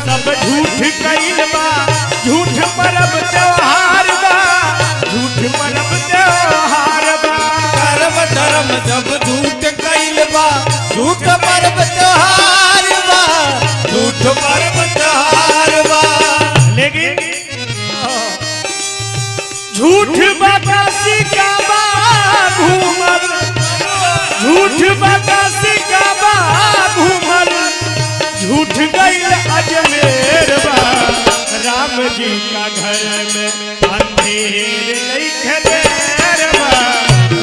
सब झूठ कइल बा झूठ परब त्योहार बा झूठ परब त्योहार बा कर्म धर्म जब झूठ कइल बा झूठ पर्व त्योहार बा झूठ पर्व त्योहार बा। लेकिन झूठ बकासी का बा घूमल झूठ बकासी का बा घूमल झूठ गइल अजमेर बा राम जी का घर में अंधेर नहीं देर बा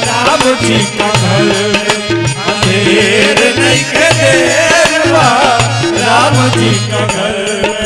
राम जी का घर में अंधेर नहीं देर बा राम जी का घर में।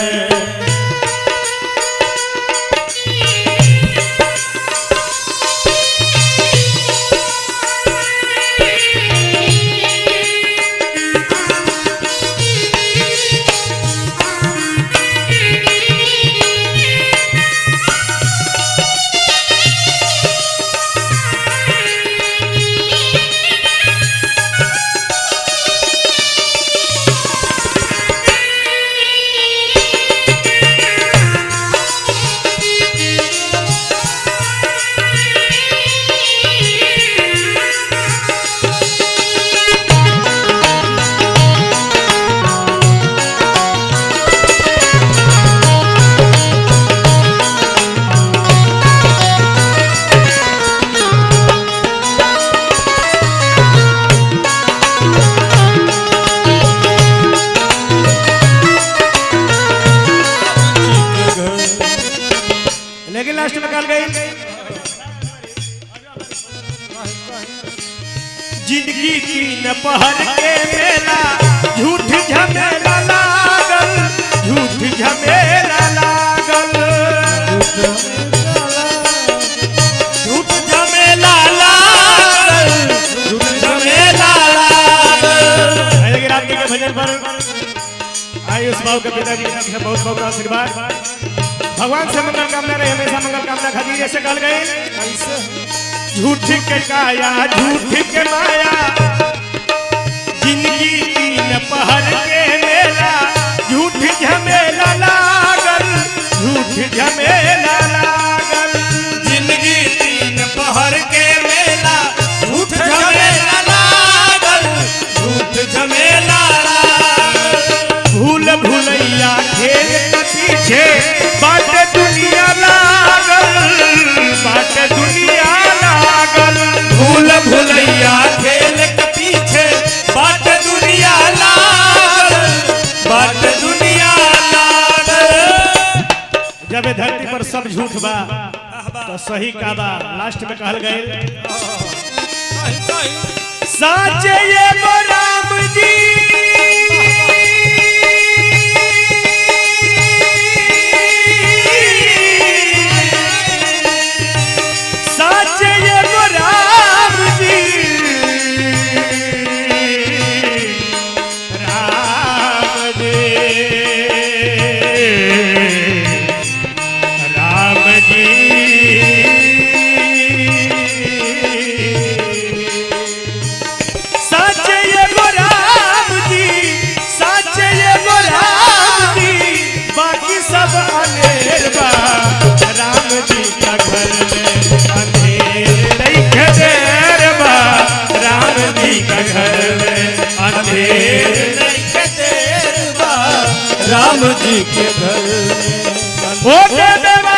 लास्ट में कल गई जिंदगी तीन पहर के मेला झूठ झमेला लागल झूठ झमेला लागल झूठ झमेला लागल झूठ झमेला लागल। रात्रि के भजन पर आयुष बाबू के पिताजी से बहुत बहुत आशीर्वाद भगवान से मंगल कामना रहे हमेशा मंगल कामना खातिर ऐसे कल गए झूठ के काया झूठ के माया जिंदगी तीन पहर के मेला झूठ झमेला लागल झूठ झमेला लागल जिंदगी तीन पहर के मेला झूठ झमेला लागल झूठ झमेला लागल। भूल भुलैया खेल के पीछे बाट दुनिया लागल बाट दुनिया लागल भूल भुलैया खेल के पीछे बाट दुनिया लागल बाट दुनिया लागल। जब धरती पर सब झूठ बा तो सही का बा लास्ट में कहल गए साचे ये राम जी साचे ये राम जी राम जी साचे ये राम जी साचे ये राम जी बाकी सब अनेर बा राम जी का घर में अंधेर नहीं देर बा राम जी का घर में अंधेर नहीं देर बा राम जी के घर में। ओ देवा